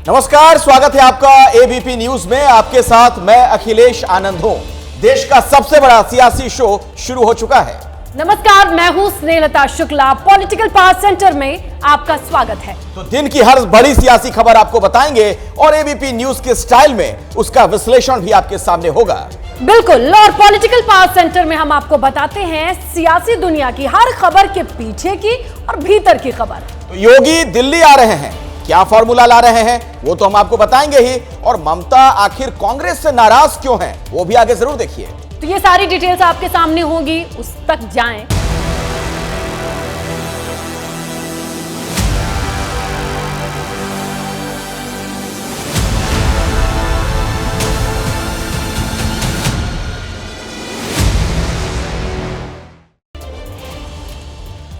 नमस्कार, स्वागत है आपका एबीपी न्यूज में। आपके साथ मैं अखिलेश आनंद हूं। देश का सबसे बड़ा सियासी शो शुरू हो चुका है। नमस्कार, मैं हूं Snehlata Shukla. Political power centre में आपका स्वागत है। तो दिन की हर बड़ी सियासी खबर आपको बताएंगे और एबीपी न्यूज के स्टाइल में उसका विश्लेषण भी आपके सामने होगा। बिल्कुल, और पॉलिटिकल पावर सेंटर में हम आपको बताते हैं सियासी दुनिया की हर खबर के पीछे की और भीतर की खबर। तो योगी दिल्ली आ रहे हैं, क्या फॉर्मूला ला रहे हैं वो तो हम आपको बताएंगे ही, और ममता आखिर कांग्रेस से नाराज क्यों हैं वो भी आगे जरूर देखिए। तो ये सारी डिटेल्स आपके सामने होंगी, उस तक जाएं।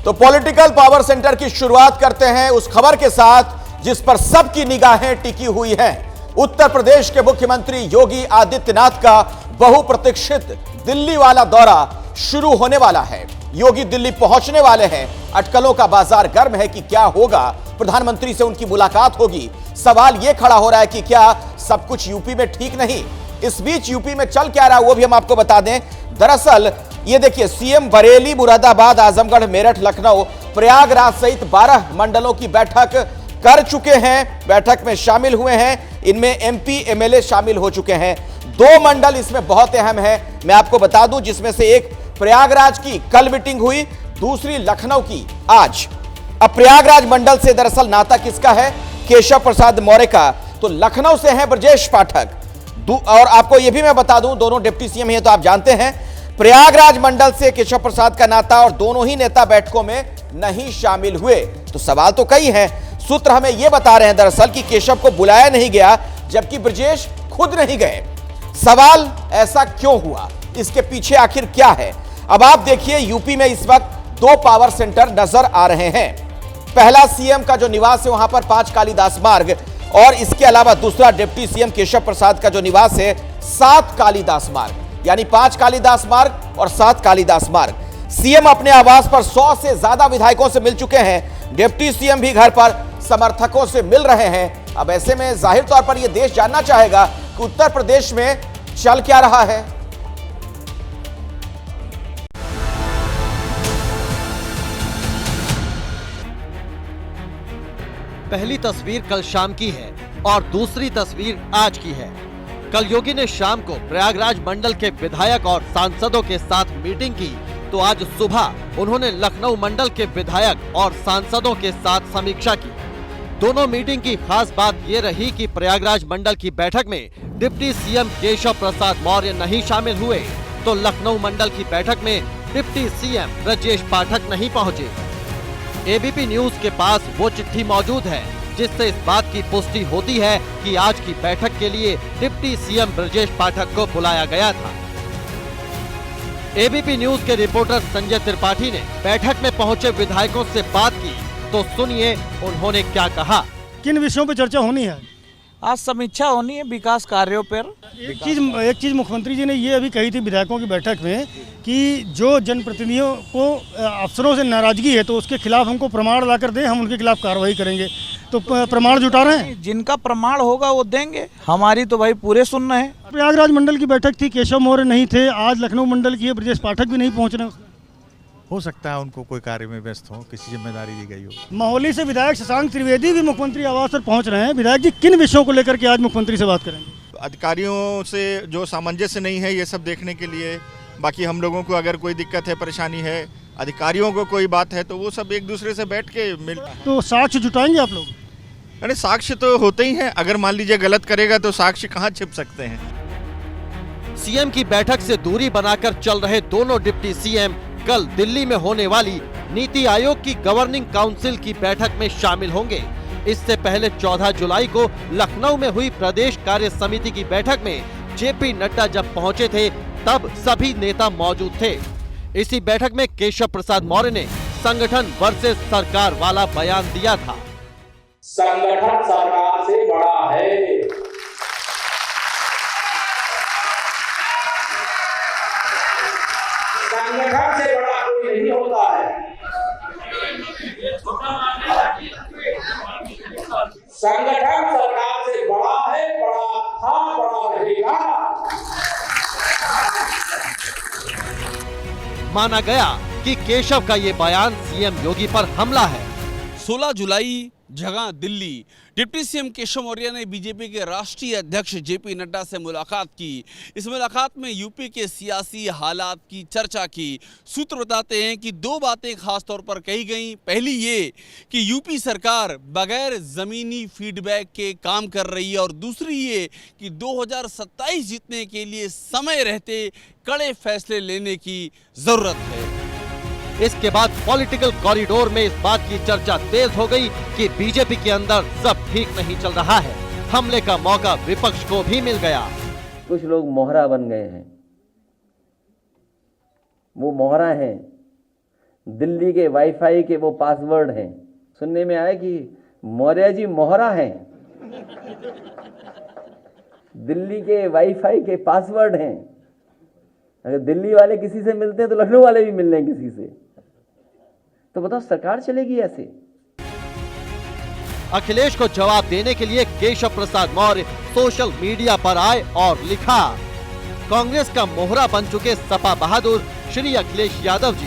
तो पॉलिटिकल पावर सेंटर की शुरुआत करते हैं उस खबर के साथ जिस पर सबकी निगाहें टिकी हुई हैं। उत्तर प्रदेश के मुख्यमंत्री योगी आदित्यनाथ का बहुप्रतीक्षित दिल्ली वाला दौरा शुरू होने वाला है। योगी दिल्ली पहुंचने वाले हैं। अटकलों का बाजार गर्म है कि क्या होगा, प्रधानमंत्री से उनकी मुलाकात होगी। सवाल यह खड़ा हो रहा है कि क्या सब कुछ यूपी में ठीक नहीं। इस बीच यूपी में चल क्या रहा है वो भी हम आपको बता दें। दरअसल ये देखिए, सीएम बरेली, मुरादाबाद, आजमगढ़, मेरठ, लखनऊ, प्रयागराज सहित 12 मंडलों की बैठक कर चुके हैं। बैठक में शामिल हुए हैं, इनमें एमपी एमएलए शामिल हो चुके हैं। 2 मंडल इसमें बहुत अहम है, मैं आपको बता दूं, जिसमें से एक प्रयागराज की कल मीटिंग हुई, दूसरी लखनऊ की आज। अब प्रयागराज मंडल से दरअसल नाता किसका है? केशव प्रसाद मौर्य का। तो लखनऊ से है ब्रजेश पाठक। और आपको यह भी मैं बता दूं, दोनों डिप्टी सीएम हैं तो आप जानते हैं। प्रयागराज मंडल से केशव प्रसाद का नाता, और दोनों ही नेता बैठकों में नहीं शामिल हुए। तो सवाल तो कई हैं। सूत्र हमें यह बता रहे हैं दरअसल कि केशव को बुलाया नहीं गया, जबकि ब्रजेश खुद नहीं गए। सवाल ऐसा क्यों हुआ, इसके पीछे आखिर क्या है? अब आप देखिए, यूपी में इस वक्त 2 पावर सेंटर नजर आ रहे हैं। पहला सीएम का जो निवास है वहां पर 5 कालीदास मार्ग, और इसके अलावा दूसरा डिप्टी सीएम केशव प्रसाद का जो निवास है 7 कालीदास मार्ग, यानी 5 कालीदास मार्ग और 7 कालीदास मार्ग। सीएम अपने आवास पर 100 से ज्यादा विधायकों से मिल चुके हैं। डिप्टी सीएम भी घर पर समर्थकों से मिल रहे हैं। अब ऐसे में जाहिर तौर पर यह देश जानना चाहेगा कि उत्तर प्रदेश में चल क्या रहा है। पहली तस्वीर कल शाम की है और दूसरी तस्वीर आज की है। कल योगी ने शाम को प्रयागराज मंडल के विधायक और सांसदों के साथ मीटिंग की, तो आज सुबह उन्होंने लखनऊ मंडल के विधायक और सांसदों के साथ समीक्षा की। दोनों मीटिंग की खास बात ये रही कि प्रयागराज मंडल की बैठक में डिप्टी सीएम केशव प्रसाद मौर्य नहीं शामिल हुए, तो लखनऊ मंडल की बैठक में डिप्टी सीएम ब्रजेश पाठक नहीं पहुंचे। एबीपी न्यूज के पास वो चिट्ठी मौजूद है जिससे इस बात की पुष्टि होती है कि आज की बैठक के लिए डिप्टी सीएम ब्रजेश पाठक को बुलाया गया था। एबीपी न्यूज के रिपोर्टर संजय त्रिपाठी ने बैठक में पहुंचे विधायकों से बात की, तो सुनिए उन्होंने क्या कहा। किन विषयों पर चर्चा होनी है? आज समीक्षा होनी है विकास कार्यों पर। एक चीज मुख्यमंत्री जी ने ये अभी कही थी विधायकों की बैठक में कि जो जनप्रतिनिधियों को अफसरों से नाराजगी है तो उसके खिलाफ हमको प्रमाण लाकर दें, हम उनके खिलाफ कार्रवाई करेंगे। तो प्रमाण जुटा रहे हैं? जिनका प्रमाण होगा वो देंगे, हमारी तो भाई पूरे सुनना है। प्रयागराज मंडल की बैठक थी, केशव मौर्य नहीं थे। आज लखनऊ मंडल की है, ब्रजेश पाठक भी नहीं पहुंच रहे। हो सकता है उनको कोई कार्य में व्यस्त हो, किसी जिम्मेदारी दी गई हो। महोली से विधायक शशांक त्रिवेदी भी मुख्यमंत्री आवास पर पहुंच रहे हैं। विधायक जी, किन विषयों को लेकर के आज मुख्यमंत्री से बात करेंगे? अधिकारियों से जो सामंजस्य नहीं है ये सब देखने के लिए। बाकी हम लोगों को अगर कोई दिक्कत है, परेशानी है, अधिकारियों को कोई बात है, तो वो सब एक दूसरे से बैठ के मिल। तो साक्ष्य जुटाएंगे आप लोग? अरे साक्ष्य तो होते ही हैं। अगर मान लीजिए गलत करेगा तो साक्ष्य कहाँ छिप सकते हैं। सीएम की बैठक से दूरी बनाकर चल रहे दोनों डिप्टी सीएम कल दिल्ली में होने वाली नीति आयोग की गवर्निंग काउंसिल की बैठक में शामिल होंगे। इससे पहले 14 जुलाई को लखनऊ में हुई प्रदेश कार्य समिति की बैठक में जेपी नड्डा जब पहुंचे थे तब सभी नेता मौजूद थे। इसी बैठक में केशव प्रसाद मौर्य ने संगठन वर्सेस सरकार वाला बयान दिया था। संगठन सरकार से बड़ा है। संगठन से बड़ा कोई नहीं होता है। संगठन सरकार माना गया कि केशव का ये बयान सीएम योगी पर हमला है। 16 जुलाई जगह दिल्ली। डिप्टी सीएम केशव मौर्य ने बीजेपी के राष्ट्रीय अध्यक्ष जेपी नड्डा से मुलाकात की। इस मुलाकात में यूपी के सियासी हालात की चर्चा की। सूत्र बताते हैं कि दो बातें खास तौर पर कही गई। पहली ये कि यूपी सरकार बगैर जमीनी फीडबैक के काम कर रही है और दूसरी ये कि 2027 जीतने के लिए समय रहते कड़े फैसले लेने की जरूरत है। इसके बाद पॉलिटिकल कॉरिडोर में इस बात की चर्चा तेज हो गई कि बीजेपी के अंदर सब ठीक नहीं चल रहा है। हमले का मौका विपक्ष को भी मिल गया। कुछ लोग मोहरा बन गए हैं। वो मोहरा हैं, दिल्ली के वाईफाई के वो पासवर्ड हैं। सुनने में आया कि मौर्य जी मोहरा हैं, दिल्ली के वाईफाई के पासवर्ड हैं। अगर दिल्ली वाले किसी से मिलते हैं तो लखनऊ वाले भी मिल रहे हैं किसी से, तो बताओ सरकार चलेगी ऐसे? अखिलेश को जवाब देने के लिए केशव प्रसाद मौर्य सोशल मीडिया पर आए और लिखा, कांग्रेस का मोहरा बन चुके सपा बहादुर श्री अखिलेश यादव जी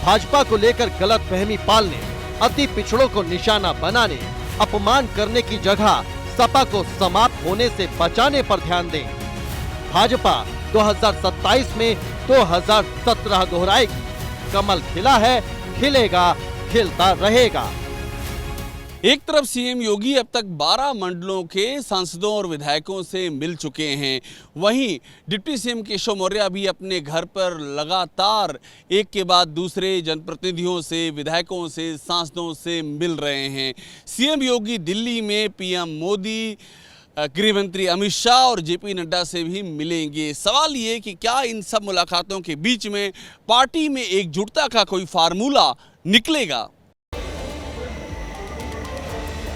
भाजपा को लेकर गलतफहमी पालने, अति पिछड़ों को निशाना बनाने, अपमान करने की जगह सपा को समाप्त होने से बचाने पर ध्यान दें। भाजपा 2027 में 2017 दोहराएगी। कमल खिला है, खिलेगा, खिलता रहेगा। एक तरफ सीएम योगी अब तक 12 मंडलों के सांसदों और विधायकों से मिल चुके हैं, वहीं डिप्टी सीएम केशव मौर्य भी अपने घर पर लगातार एक के बाद दूसरे जनप्रतिनिधियों से, विधायकों से, सांसदों से मिल रहे हैं। सीएम योगी दिल्ली में पीएम मोदी, गृह मंत्री अमित शाह और जेपी नड्डा से भी मिलेंगे। सवाल ये कि क्या इन सब मुलाकातों के बीच में पार्टी में एकजुटता का कोई फार्मूला निकलेगा?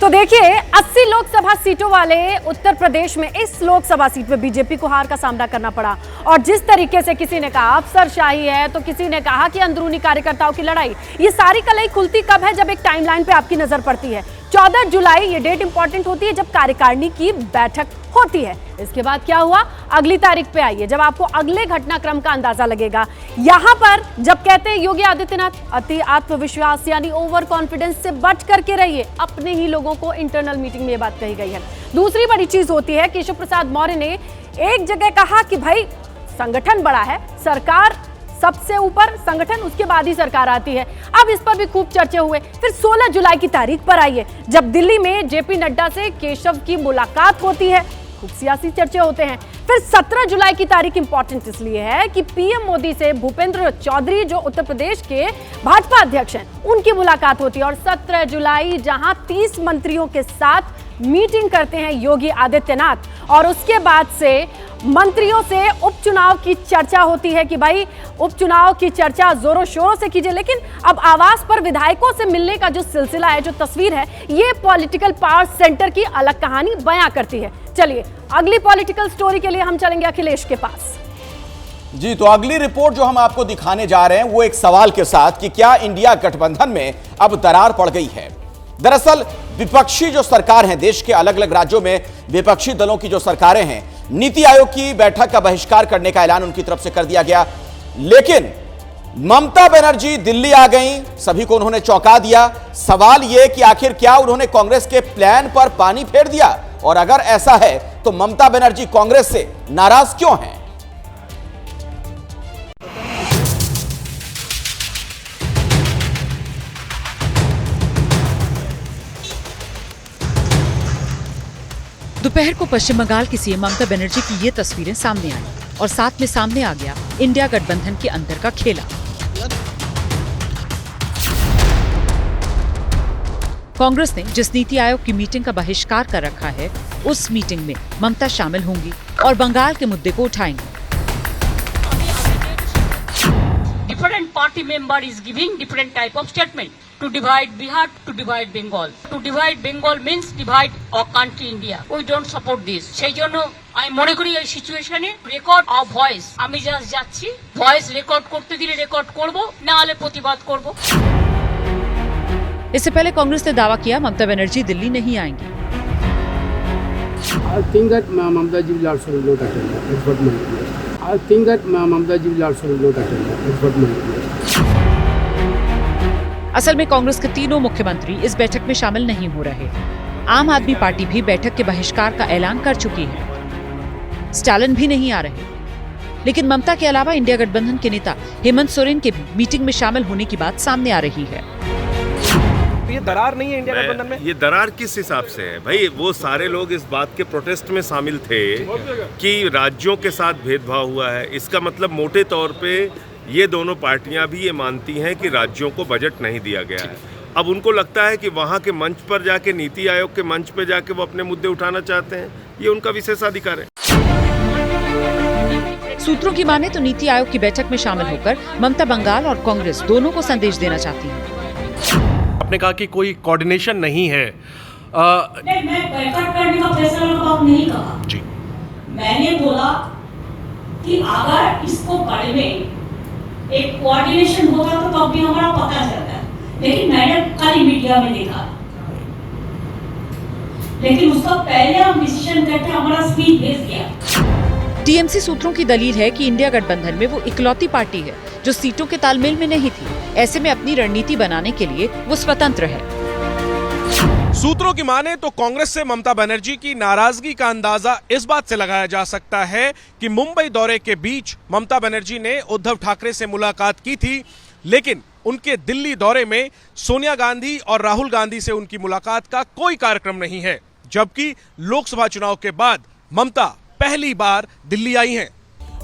तो देखिए, 80 लोकसभा सीटों वाले उत्तर प्रदेश में इस लोकसभा सीट में बीजेपी को हार का सामना करना पड़ा। और जिस तरीके से किसी ने कहा अफसरशाही है, तो किसी ने कहा कि अंदरूनी कार्यकर्ताओं की लड़ाई, ये सारी कलई खुलती कब है? जब एक टाइमलाइन पे आपकी नजर पड़ती है। 14 जुलाई ये डेट इंपॉर्टेंट होती है जब कार्यकारिणी की बैठक होती है। इसके बाद क्या हुआ, अगली तारीख पे आइए जब आपको अगले घटनाक्रम का अंदाजा लगेगा। यहां पर जब कहते हैं योगी आदित्यनाथ अति आत्मविश्वास यानी ओवर कॉन्फिडेंस से बच करके रहिए, अपने ही लोगों को इंटरनल मीटिंग में ये बात कही गई है। दूसरी बड़ी चीज होती है, केशव प्रसाद मौर्य ने एक जगह कहा कि भाई संगठन बड़ा है, सरकार सबसे ऊपर, संगठन उसके बाद ही सरकार आती है। अब इस पर भी खूब चर्चे हुए। फिर 16 जुलाई की तारीख पर आइए जब दिल्ली में जेपी नड्डा से केशव की मुलाकात होती है, खूब सियासी चर्चे होते हैं। फिर 17 जुलाई की तारीख इंपॉर्टेंट इसलिए है कि पीएम मोदी से भूपेंद्र चौधरी जो उत्तर प्रदेश के भाजपा अध्यक्ष हैं, उनकी मुलाकात होती है। और 17 जुलाई जहां 30 मंत्रियों के साथ मीटिंग करते हैं योगी आदित्यनाथ और उसके बाद से मंत्रियों से उपचुनाव की चर्चा होती है कि भाई उपचुनाव की चर्चा जोरों शोरों से कीजिए। लेकिन अब आवास पर विधायकों से मिलने का जो सिलसिला है, जो तस्वीर है, ये पॉलिटिकल पावर सेंटर की अलग कहानी बयां करती है। चलिए अगली पॉलिटिकल स्टोरी के लिए हम चलेंगे अखिलेश के पास। जी, तो अगली रिपोर्ट जो हम आपको दिखाने जा रहे हैं वो एक सवाल के साथ कि क्या इंडिया गठबंधन में अब दरार पड़ गई है। दरअसल विपक्षी जो सरकार है, देश के अलग अलग राज्यों में विपक्षी दलों की जो सरकारें हैं, नीति आयोग की बैठक का बहिष्कार करने का ऐलान उनकी तरफ से कर दिया गया। लेकिन ममता बनर्जी दिल्ली आ गई, सभी को उन्होंने चौंका दिया। सवाल यह कि आखिर क्या उन्होंने कांग्रेस के प्लान पर पानी फेर दिया, और अगर ऐसा है तो ममता बनर्जी कांग्रेस से नाराज क्यों हैं? दोपहर को पश्चिम बंगाल की सीएम ममता बनर्जी की ये तस्वीरें सामने आई और साथ में सामने आ गया इंडिया गठबंधन के अंदर का खेला। कांग्रेस ने जिस नीति आयोग की मीटिंग का बहिष्कार कर रखा है, उस मीटिंग में ममता शामिल होंगी और बंगाल के मुद्दे को उठाएंगी। Different party member is giving different type of statement to divide Bihar, to divide Bengal. To divide Bengal means divide our country India. We don't support this. সেই জন্য আমি মনে করি এই সিচুয়েশনে রেকর্ড অফ ভয়েস আমি জাস্ট যাচ্ছি, voice record করতে দিলে রেকর্ড করব, না হলে প্রতিবাদ করব। इससे पहले कांग्रेस ने दावा किया ममता बनर्जी दिल्ली नहीं आएंगी। I think that Mamata ji will also not attend. That's what my opinion. I think that Mamata ji will also not attend. That's what my opinion. असल में कांग्रेस के तीनों मुख्यमंत्री इस बैठक में शामिल नहीं हो रहे। आम आदमी पार्टी भी बैठक के बहिष्कार का ऐलान कर चुकी है। स्टालिन भी नहीं आ रहे। लेकिन ममता के अलावा इंडिया गठबंधन के नेता हेमंत सोरेन के भी मीटिंग में शामिल होने की बात सामने आ रही है। ये दरार नहीं है इंडिया गठबंधन में? ये दरार किस हिसाब से है भाई? वो सारे लोग इस बात के प्रोटेस्ट में शामिल थे कि राज्यों के साथ भेदभाव हुआ है। इसका मतलब मोटे तौर पे ये दोनों पार्टियां भी ये मानती हैं कि राज्यों को बजट नहीं दिया गया है। अब उनको लगता है कि वहाँ के मंच पर जाके, नीति आयोग के मंच पर जाके वो अपने मुद्दे उठाना चाहते हैं। ये उनका विशेषाधिकार है। सूत्रों की माने तो नीति आयोग की बैठक में शामिल होकर ममता बंगाल और कांग्रेस दोनों को संदेश देना चाहती है। आपने कहा कि कोई कोऑर्डिनेशन नहीं है। मैं बैकआउट करने का फैसला का नहीं कहा जी। मैंने बोला कि अगर इसको बारे में एक कोऑर्डिनेशन होगा तो तब भी हमारा पता चलता है। लेकिन मैंने कल मीडिया में देखा, लेकिन उसका पहले हम डिसीजन करके हमारा स्पीच भेज दिया। टीएमसी सूत्रों की दलील है कि इंडिया गठबंधन में वो इकलौती पार्टी है जो सीटों के तालमेल में नहीं थी। ऐसे में अपनी रणनीति बनाने के लिए वो स्वतंत्र है। सूत्रों की माने तो कांग्रेस से ममता बनर्जी की नाराजगी का अंदाजा इस बात से लगाया जा सकता है कि मुंबई दौरे के बीच ममता बनर्जी ने उद्धव ठाकरे से मुलाकात की थी, लेकिन उनके दिल्ली दौरे में सोनिया गांधी और राहुल गांधी से उनकी मुलाकात का कोई कार्यक्रम नहीं है। जबकि लोकसभा चुनाव के बाद ममता पहली बार दिल्ली आई हैं।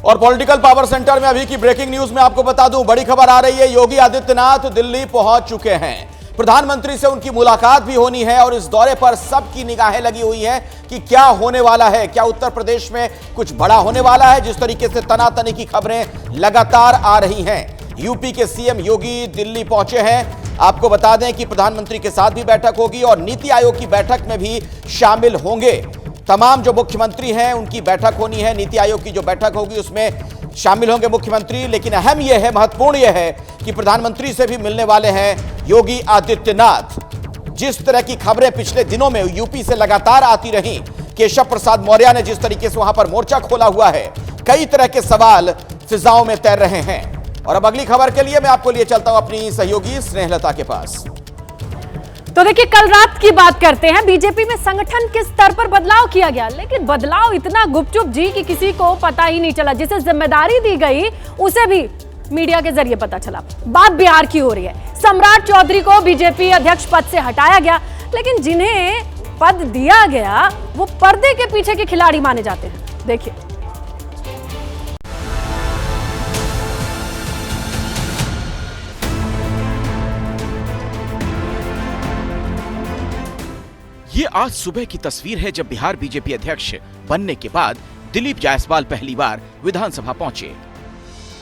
और पॉलिटिकल पावर सेंटर में अभी की ब्रेकिंग न्यूज में आपको बता दूं, बड़ी खबर आ रही है। योगी आदित्यनाथ दिल्ली पहुंच चुके हैं। प्रधानमंत्री से उनकी मुलाकात भी होनी है और इस दौरे पर सबकी निगाहें लगी हुई हैं कि क्या होने वाला है। क्या उत्तर प्रदेश में कुछ बड़ा होने वाला है? जिस तरीके से तनातनी की खबरें लगातार आ रही हैं। यूपी के सीएम योगी दिल्ली पहुंचे हैं। आपको बता दें कि प्रधानमंत्री के साथ भी बैठक होगी और नीति आयोग की बैठक में भी शामिल होंगे। तमाम जो मुख्यमंत्री हैं उनकी बैठक होनी है। नीति आयोग की जो बैठक होगी उसमें शामिल होंगे मुख्यमंत्री। लेकिन अहम यह है, महत्वपूर्ण यह है कि प्रधानमंत्री से भी मिलने वाले हैं योगी आदित्यनाथ। जिस तरह की खबरें पिछले दिनों में यूपी से लगातार आती रहीं, केशव प्रसाद मौर्य ने जिस तरीके से वहां पर मोर्चा खोला हुआ है, कई तरह के सवाल फिजाओं में तैर रहे हैं। और अब अगली खबर के लिए मैं आपको लिए चलता हूं अपनी सहयोगी स्नेहलता के पास। तो देखिए, कल रात की बात करते हैं। बीजेपी में संगठन के स्तर पर बदलाव किया गया, लेकिन बदलाव इतना गुपचुप जी कि किसी को पता ही नहीं चला। जिसे जिम्मेदारी दी गई उसे भी मीडिया के जरिए पता चला। बात बिहार की हो रही है। सम्राट चौधरी को बीजेपी अध्यक्ष पद से हटाया गया, लेकिन जिन्हें पद दिया गया वो पर्दे के पीछे के खिलाड़ी माने जाते हैं। देखिए, ये आज सुबह की तस्वीर है जब बिहार बीजेपी अध्यक्ष बनने के बाद दिलीप जायसवाल पहली बार विधानसभा पहुंचे।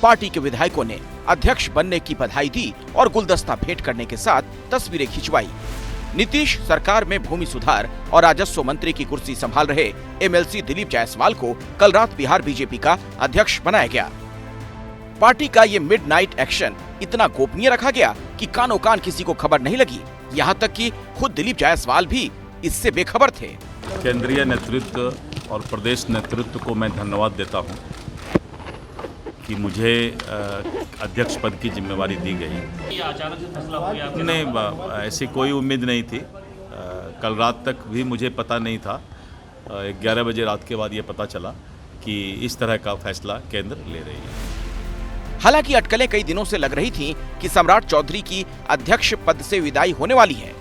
पार्टी के विधायकों ने अध्यक्ष बनने की बधाई दी और गुलदस्ता भेंट करने के साथ तस्वीरें खिंचवाई। नीतीश सरकार में भूमि सुधार और राजस्व मंत्री की कुर्सी संभाल रहे एमएलसी दिलीप जायसवाल को कल रात बिहार बीजेपी का अध्यक्ष बनाया गया। पार्टी का ये मिडनाइट एक्शन इतना गोपनीय रखा गया कि कानो कान किसी को खबर नहीं लगी। यहाँ तक कि खुद दिलीप जायसवाल भी इससे बेखबर थे। केंद्रीय नेतृत्व और प्रदेश नेतृत्व को मैं धन्यवाद देता हूं कि मुझे अध्यक्ष पद की जिम्मेवारी दी गई। नहीं, ऐसी कोई उम्मीद नहीं थी। कल रात तक भी मुझे पता नहीं था। 11 बजे रात के बाद ये पता चला कि इस तरह का फैसला केंद्र ले रही है। हालांकि अटकलें कई दिनों से लग रही थीं कि सम्राट चौधरी की अध्यक्ष पद से विदाई होने वाली है।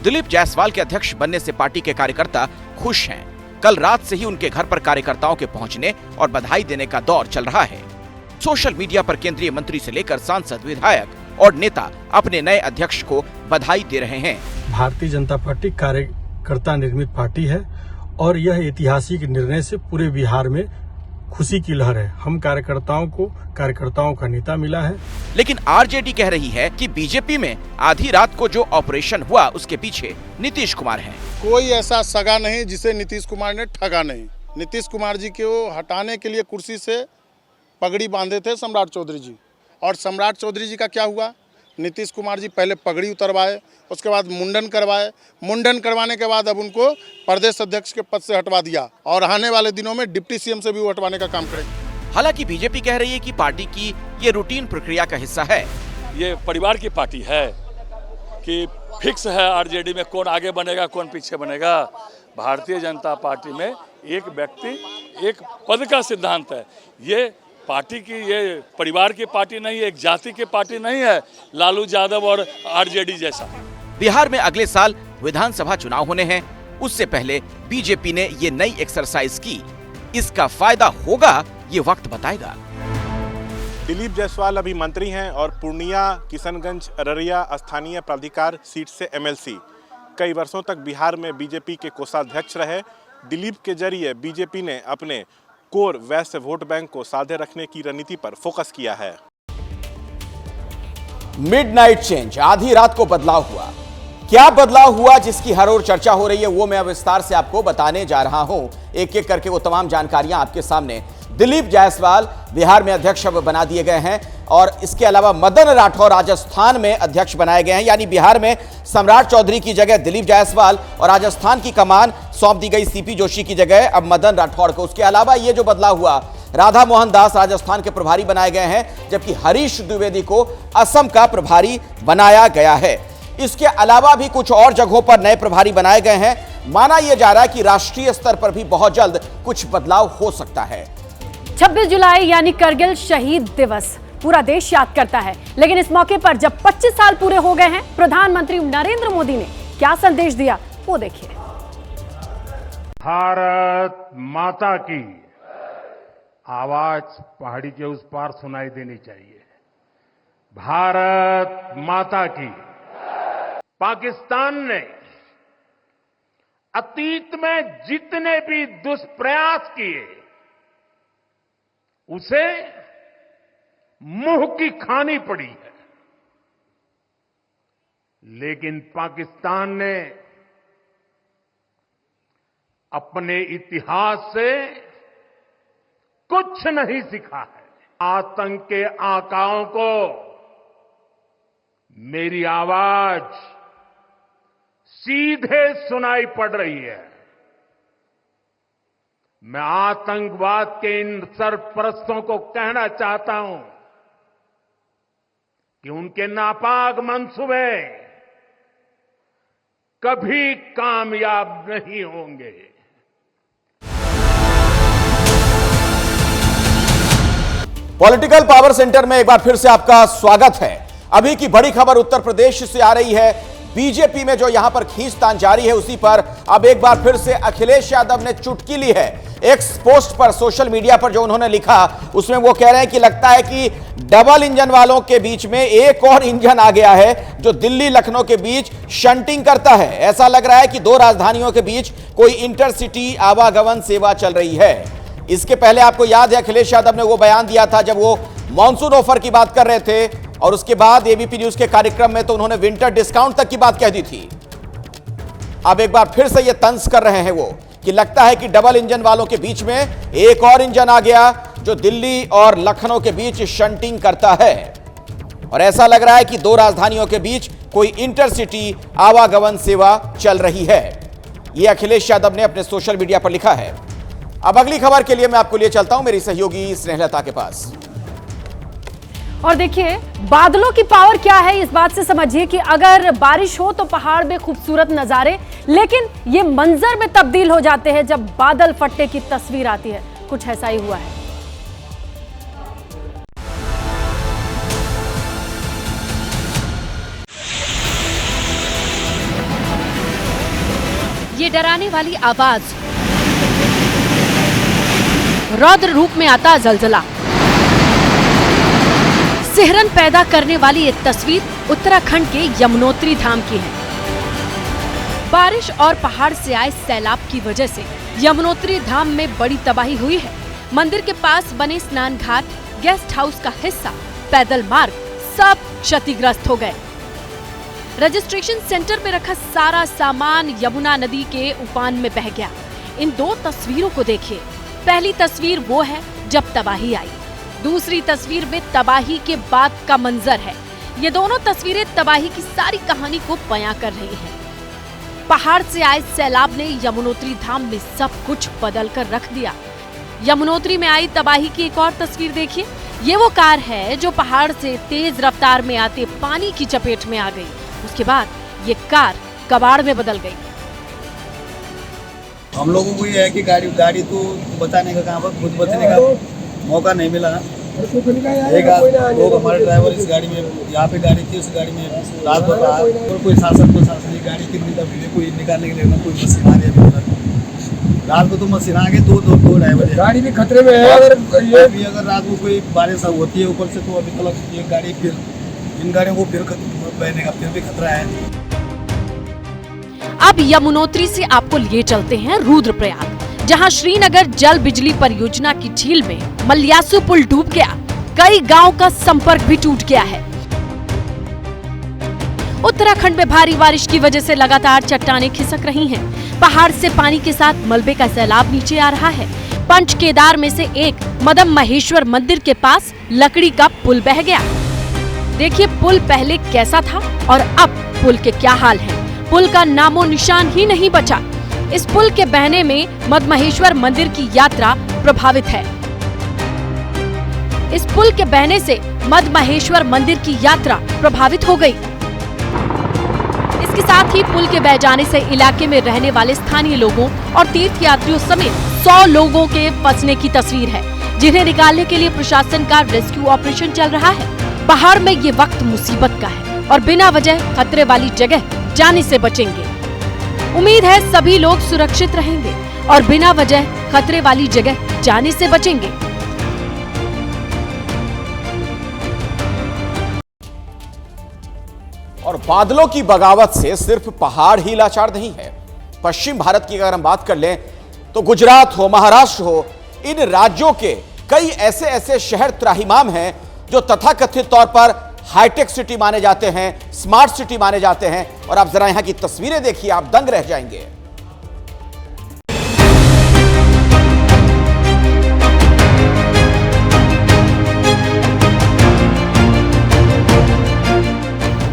दिलीप जायसवाल के अध्यक्ष बनने से पार्टी के कार्यकर्ता खुश हैं। कल रात से ही उनके घर पर कार्यकर्ताओं के पहुंचने और बधाई देने का दौर चल रहा है। सोशल मीडिया पर केंद्रीय मंत्री से लेकर सांसद, विधायक और नेता अपने नए अध्यक्ष को बधाई दे रहे हैं। भारतीय जनता पार्टी कार्यकर्ता निर्मित पार्टी है और यह ऐतिहासिक निर्णय से पूरे बिहार में खुशी की लहर है। हम कार्यकर्ताओं का नेता मिला है। लेकिन आरजेडी कह रही है कि बीजेपी में आधी रात को जो ऑपरेशन हुआ उसके पीछे नीतीश कुमार हैं। कोई ऐसा सगा नहीं जिसे नीतीश कुमार ने ठगा नहीं। नीतीश कुमार जी को हटाने के लिए कुर्सी से पगड़ी बांधे थे सम्राट चौधरी जी, और सम्राट चौधरी जी का क्या हुआ? नीतीश कुमार जी पहले पगड़ी उतरवाए, उसके बाद मुंडन करवाए, मुंडन करवाने के बाद अब उनको प्रदेश अध्यक्ष के पद से हटवा दिया और आने वाले दिनों में डिप्टी सीएम से भी वो हटवाने का काम करेंगे। हालांकि बीजेपी कह रही है कि पार्टी की ये रूटीन प्रक्रिया का हिस्सा है। ये परिवार की पार्टी है कि फिक्स है आरजेडी में कौन आगे बनेगा कौन पीछे बनेगा। भारतीय जनता पार्टी में एक व्यक्ति एक पद का सिद्धांत है। ये पार्टी की, ये परिवार की पार्टी नहीं है, एक जाति की पार्टी नहीं है लालू यादव और आरजेडी जैसा। बिहार में अगले साल विधानसभा चुनाव होने हैं, उससे पहले बीजेपी ने ये नई एक्सरसाइज की। इसका फायदा होगा ये वक्त बताएगा। दिलीप जायसवाल अभी मंत्री हैं और पूर्णिया, किशनगंज, अररिया स्थानीय प्राधिकार सीट से एमएलसी। कई वर्षों तक बिहार में बीजेपी के कोषाध्यक्ष रहे। दिलीप के जरिए बीजेपी ने अपने कोर वैश्य वोट बैंक को साधे रखने की रणनीति पर फोकस किया है। मिडनाइट चेंज, आधी रात को बदलाव हुआ। क्या बदलाव हुआ जिसकी हर ओर चर्चा हो रही है, वो मैं अब विस्तार से आपको बताने जा रहा हूं। एक एक करके वो तमाम जानकारियां आपके सामने। दिलीप जायसवाल बिहार में अध्यक्ष बना दिए गए हैं और इसके अलावा मदन राठौर राजस्थान में अध्यक्ष बनाए गए हैं। यानी बिहार में सम्राट चौधरी की जगह दिलीप जायसवाल और राजस्थान की कमान सौंप दी गई सीपी जोशी की जगह अब मदन राठौर को। उसके अलावा ये जो बदलाव हुआ, राधा मोहन दास राजस्थान के प्रभारी बनाए गए हैं, जबकि हरीश द्विवेदी को असम का प्रभारी बनाया गया है। इसके अलावा भी कुछ और जगहों पर नए प्रभारी बनाए गए हैं। माना यह जा रहा है कि राष्ट्रीय स्तर पर भी बहुत जल्द कुछ बदलाव हो सकता है। 26 जुलाई यानी करगिल शहीद दिवस पूरा देश याद करता है, लेकिन इस मौके पर जब 25 साल पूरे हो गए हैं, प्रधानमंत्री नरेंद्र मोदी ने क्या संदेश दिया वो देखिए। भारत माता की आवाज पहाड़ी के उस पार सुनाई देनी चाहिए। भारत माता की। पाकिस्तान ने अतीत में जितने भी दुष्प्रयास किए उसे मुंह की खानी पड़ी है, लेकिन पाकिस्तान ने अपने इतिहास से कुछ नहीं सीखा है। आतंक के आकाओं को मेरी आवाज सीधे सुनाई पड़ रही है। मैं आतंकवाद के इन सरपरस्तों को कहना चाहता हूं कि उनके नापाक मंसूबे कभी कामयाब नहीं होंगे। पॉलिटिकल पावर सेंटर में एक बार फिर से आपका स्वागत है। अभी की बड़ी खबर उत्तर प्रदेश से आ रही है। बीजेपी में जो यहां पर खींचतान जारी है, उसी पर अब एक बार फिर से अखिलेश यादव ने चुटकी ली है। एक्स पोस्ट पर, सोशल मीडिया पर जो उन्होंने लिखा, उसमें वो कह रहे हैं कि लगता है कि डबल इंजन वालों के बीच में एक और इंजन आ गया है जो दिल्ली लखनऊ के बीच शंटिंग करता है। ऐसा लग रहा है कि दो राजधानियों के बीच कोई इंटरसिटी आवागमन सेवा चल रही है। इसके पहले आपको याद है अखिलेश यादव ने वो बयान दिया था जब वो मॉनसून ऑफर की बात कर रहे थे, और उसके बाद एबीपी न्यूज के कार्यक्रम में तो उन्होंने विंटर डिस्काउंट तक की बात कह दी थी। अब एक बार फिर से ये तंज कर रहे हैं वो कि लगता है कि डबल इंजन वालों के बीच में एक और इंजन आ गया जो दिल्ली और लखनऊ के बीच शंटिंग करता है, और ऐसा लग रहा है कि दो राजधानियों के बीच कोई इंटरसिटी आवागमन सेवा चल रही है। यह अखिलेश यादव ने अपने सोशल मीडिया पर लिखा है। अब अगली खबर के लिए मैं आपको लिए चलता हूं मेरी सहयोगी स्नेहलता के पास। और देखिए बादलों की पावर क्या है, इस बात से समझिए कि अगर बारिश हो तो पहाड़ में खूबसूरत नजारे, लेकिन ये मंजर में तब्दील हो जाते हैं जब बादल फटने की तस्वीर आती है। कुछ ऐसा ही हुआ है। ये डराने वाली आवाज, रौद्र रूप में आता जलजला, सिहरन पैदा करने वाली ये तस्वीर उत्तराखंड के यमुनोत्री धाम की है। बारिश और पहाड़ से आए सैलाब की वजह से यमुनोत्री धाम में बड़ी तबाही हुई है। मंदिर के पास बने स्नान घाट, गेस्ट हाउस का हिस्सा, पैदल मार्ग सब क्षतिग्रस्त हो गए। रजिस्ट्रेशन सेंटर में रखा सारा सामान यमुना नदी के उफान में बह गया। इन दो तस्वीरों को देखिए। पहली तस्वीर वो है जब तबाही आई, दूसरी तस्वीर में तबाही के बाद का मंजर है। ये दोनों तस्वीरें तबाही की सारी कहानी को बयां कर रही हैं। पहाड़ से आए सैलाब ने यमुनोत्री धाम में सब कुछ बदल कर रख दिया। यमुनोत्री में आई तबाही की एक और तस्वीर देखिए। ये वो कार है जो पहाड़ से तेज रफ्तार में आते पानी की चपेट में आ गई। उसके बाद ये कार कबाड़ में बदल गई। हम लोगों को ये है कि गाड़ी तो बचाने का कहाँ पर खुद बचने का मौका नहीं मिला। एक लोग हमारे ड्राइवर इस गाड़ी में यहाँ पे गाड़ी थी, उस गाड़ी में रात भर रहा और कोई शासन प्रशासन गाड़ी कितनी तभी कोई निकालने के लिए कोई मशीन आ रही है। रात को तो मशीन आ गए दो ड्राइवर गाड़ी भी खतरे में है। अगर रात को कोई बारिश होती है ऊपर से तो अभी तक ये गाड़ी फिर इन गाड़ियों को फिर बहने का फिर भी खतरा है। अब यमुनोत्री से आपको लिए चलते हैं रुद्रप्रयाग, जहां श्रीनगर जल बिजली परियोजना की झील में मल्यासु पुल डूब गया। कई गांव का संपर्क भी टूट गया है। उत्तराखंड में भारी बारिश की वजह से लगातार चट्टानें खिसक रही हैं। पहाड़ से पानी के साथ मलबे का सैलाब नीचे आ रहा है। पंच केदार में से एक मदम महेश्वर मंदिर के पास लकड़ी का पुल बह गया। देखिए पुल पहले कैसा था और अब पुल के क्या हाल हैं। पुल का नामो निशान ही नहीं बचा। इस पुल के बहने में मदमहेश्वर मंदिर की यात्रा प्रभावित है। इस पुल के बहने से मदमहेश्वर मंदिर की यात्रा प्रभावित हो गई। इसके साथ ही पुल के बह जाने से इलाके में रहने वाले स्थानीय लोगों और तीर्थ यात्रियों समेत 100 लोगों के फंसने की तस्वीर है, जिन्हें निकालने के लिए प्रशासन का रेस्क्यू ऑपरेशन चल रहा है। पहाड़ में ये वक्त मुसीबत का है और बिना वजह खतरे वाली जगह जाने से बचेंगे। उम्मीद है सभी लोग सुरक्षित रहेंगे और बिना वजह खतरे वाली जगह जाने से बचेंगे। और बादलों की बगावत से सिर्फ पहाड़ ही लाचार नहीं है। पश्चिम भारत की अगर हम बात कर लें तो गुजरात हो, महाराष्ट्र हो, इन राज्यों के कई ऐसे शहर त्राहिमाम हैं जो तथाकथित तौर पर हाईटेक सिटी माने जाते हैं, स्मार्ट सिटी माने जाते हैं। और आप जरा यहां की तस्वीरें देखिए, आप दंग रह जाएंगे।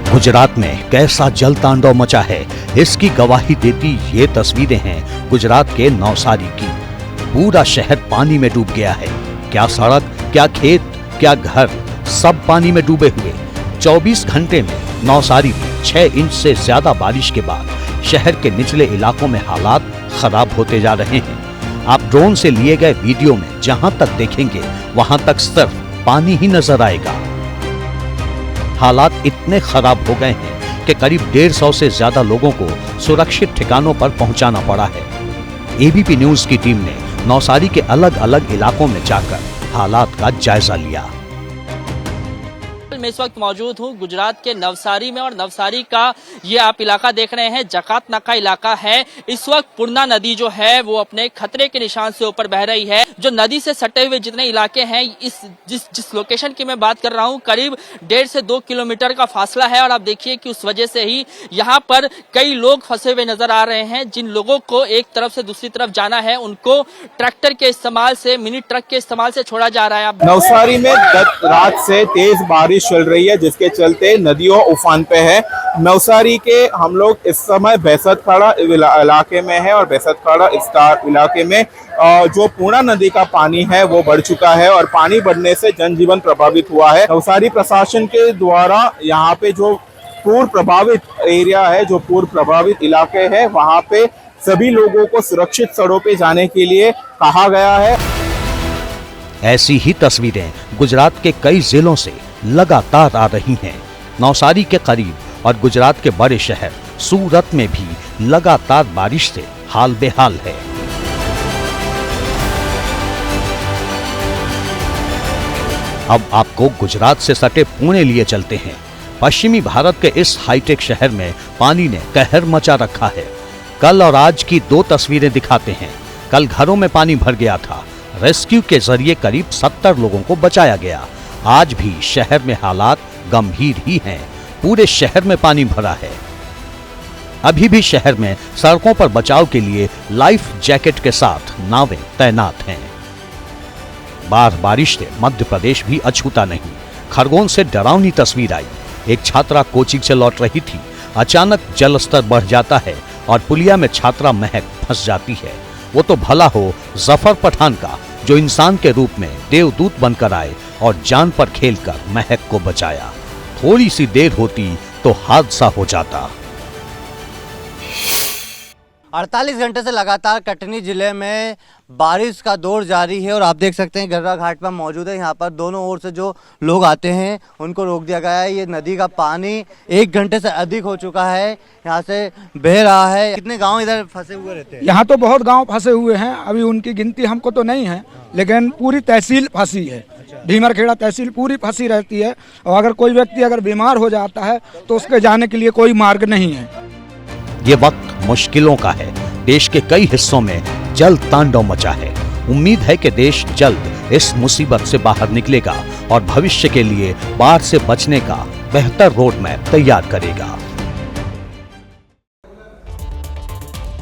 गुजरात में कैसा जल तांडव मचा है, इसकी गवाही देती ये तस्वीरें हैं गुजरात के नवसारी की। पूरा शहर पानी में डूब गया है। क्या सड़क, क्या खेत, क्या घर, सब पानी में डूबे हुए। 24 घंटे में नवसारी में 6 इंच से ज्यादा बारिश के बाद शहर के निचले इलाकों में हालात खराब होते जा रहे हैं। आप ड्रोन से लिए गए वीडियो में जहां तक देखेंगे वहां तक सिर्फ पानी ही नजर आएगा। हालात इतने खराब हो गए हैं कि करीब 150 से ज्यादा लोगों को सुरक्षित ठिकानों पर पहुंचाना पड़ा है। एबीपी न्यूज की टीम ने नवसारी के अलग अलग इलाकों में जाकर हालात का जायजा लिया। मैं इस वक्त मौजूद हूँ गुजरात के नवसारी में और नवसारी का ये आप इलाका देख रहे हैं जकात नाका इलाका है। इस वक्त पूर्णा नदी जो है वो अपने खतरे के निशान से ऊपर बह रही है। जो नदी से सटे हुए जितने इलाके हैं, जिस लोकेशन की मैं बात कर रहा हूँ, करीब 1.5 से 2 किलोमीटर का फासला है। और आप देखिए कि उस वजह से ही यहाँ पर कई लोग फंसे हुए नजर आ रहे हैं। जिन लोगों को एक तरफ से दूसरी तरफ जाना है उनको ट्रैक्टर के इस्तेमाल से, मिनी ट्रक के इस्तेमाल से छोड़ा जा रहा है। नवसारी में रात से तेज बारिश चल रही है, जिसके चलते नदियों उफान पे है। नवसारी के हम लोग इस समय बैसतखाड़ा इलाके में है और बैसतखाड़ा इलाके में जो पूर्णा नदी का पानी है वो बढ़ चुका है और पानी बढ़ने से जनजीवन प्रभावित हुआ है। नवसारी प्रशासन के द्वारा यहाँ पे जो पूर्व प्रभावित एरिया है, जो पूर्व प्रभावित इलाके है, वहाँ पे सभी लोगों को सुरक्षित सड़कों पे जाने के लिए कहा गया है। ऐसी ही तस्वीरें गुजरात के कई जिलों से लगातार आ रही हैं। नवसारी के करीब और गुजरात के बड़े शहर सूरत में भी लगातार बारिश से हाल बेहाल है। अब आपको गुजरात से सटे पुणे लिए चलते हैं। पश्चिमी भारत के इस हाईटेक शहर में पानी ने कहर मचा रखा है। कल और आज की 2 तस्वीरें दिखाते हैं। कल घरों में पानी भर गया था। रेस्क्यू के जरिए करीब 70 लोगों को बचाया गया। आज भी शहर में हालात गंभीर ही हैं। पूरे शहर में पानी भरा है। अभी भी शहर में सड़कों पर बचाव के लिए लाइफ जैकेट के साथ नावें तैनात हैं। बारिश से मध्य प्रदेश भी अछूता नहीं। खरगोन से डरावनी तस्वीर आई। एक छात्रा कोचिंग से लौट रही थी। अचानक जल स्तर बढ़ जाता है और पुलिया में छात्रा महक फंस जाती है। वो तो भला हो जफर पठान का, जो इंसान के रूप में देवदूत बनकर आए और जान पर खेलकर महक को बचाया। थोड़ी सी देर होती तो हादसा हो जाता। 48 घंटे से लगातार कटनी जिले में बारिश का दौर जारी है और आप देख सकते हैं गर्रा घाट पर मौजूद है। यहाँ पर दोनों ओर से जो लोग आते हैं उनको रोक दिया गया है। ये नदी का पानी 1 घंटे से अधिक हो चुका है, यहाँ से बह रहा है। कितने गांव इधर फंसे हुए रहते हैं? यहाँ तो बहुत गांव फंसे हुए हैं, अभी उनकी गिनती हमको तो नहीं है, लेकिन पूरी तहसील फंसी है। भीमरखेड़ा तहसील पूरी फंसी रहती है और अगर कोई व्यक्ति अगर बीमार हो जाता है तो उसके जाने के लिए कोई मार्ग नहीं है। ये वक्त मुश्किलों का है। देश के कई हिस्सों में जल तांडव मचा है। उम्मीद है कि देश जल्द इस मुसीबत से बाहर निकलेगा और भविष्य के लिए बाढ़ से बचने का बेहतर रोड मैप तैयार करेगा।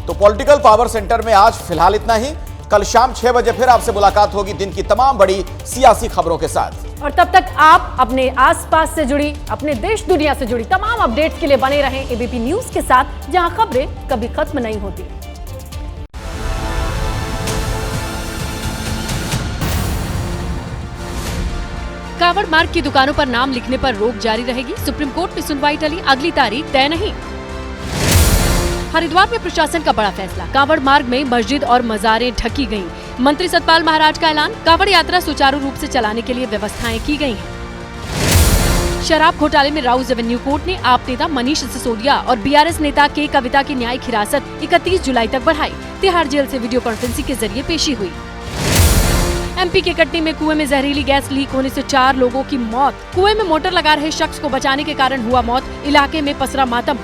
तो पॉलिटिकल पावर सेंटर में आज फिलहाल इतना ही। कल शाम 6 बजे फिर आपसे मुलाकात होगी दिन की तमाम बड़ी सियासी खबरों के साथ। और तब तक आप अपने आसपास से जुड़ी, अपने देश दुनिया से जुड़ी तमाम अपडेट्स के लिए बने रहें एबीपी न्यूज के साथ, जहां खबरें कभी खत्म नहीं होती। कावड़ मार्ग की दुकानों पर नाम लिखने पर रोक जारी रहेगी। सुप्रीम कोर्ट में सुनवाई टली, अगली तारीख तय नहीं। हरिद्वार में प्रशासन का बड़ा फैसला, कावड़ मार्ग में मस्जिद और मज़ारें ढकी गईं। मंत्री सतपाल महाराज का ऐलान, कावड़ यात्रा सुचारू रूप से चलाने के लिए व्यवस्थाएं की गई हैं। शराब घोटाले में राउज एवेन्यू कोर्ट ने आप नेता मनीष सिसोदिया और बीआरएस नेता के कविता की न्यायिक हिरासत 31 जुलाई तक बढ़ाई। तिहाड़ जेल से वीडियो कॉन्फ्रेंसिंग के जरिए पेशी हुई। एमपी के कटनी में कुएं में जहरीली गैस लीक होने से 4 लोगों की मौत। कुएं में मोटर लगा रहे शख्स को बचाने के कारण हुआ मौत, इलाके में पसरा मातम।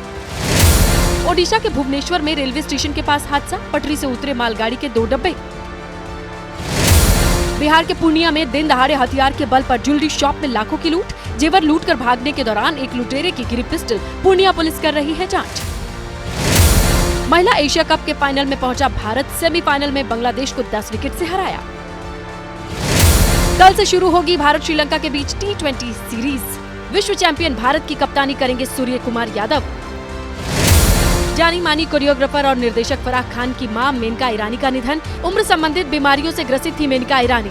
ओडिशा के भुवनेश्वर में रेलवे स्टेशन के पास हादसा, पटरी से उतरे मालगाड़ी के 2 डब्बे। बिहार के पूर्णिया में दिन दहाड़े हथियार के बल पर ज्वेलरी शॉप में लाखों की लूट। जेवर लूट कर भागने के दौरान एक लुटेरे की गिरी पिस्टल, पूर्णिया पुलिस कर रही है जांच। महिला एशिया कप के फाइनल में पहुंचा भारत, सेमीफाइनल में बांग्लादेश को 10 विकेट से हराया। कल से शुरू होगी भारत श्रीलंका के बीच T20 सीरीज। विश्व चैंपियन भारत की कप्तानी करेंगे सूर्य कुमार यादव। जानी मानी कोरियोग्राफर और निर्देशक फराह खान की मां मेनका ईरानी का निधन, उम्र संबंधित बीमारियों से ग्रसित थी मेनका ईरानी।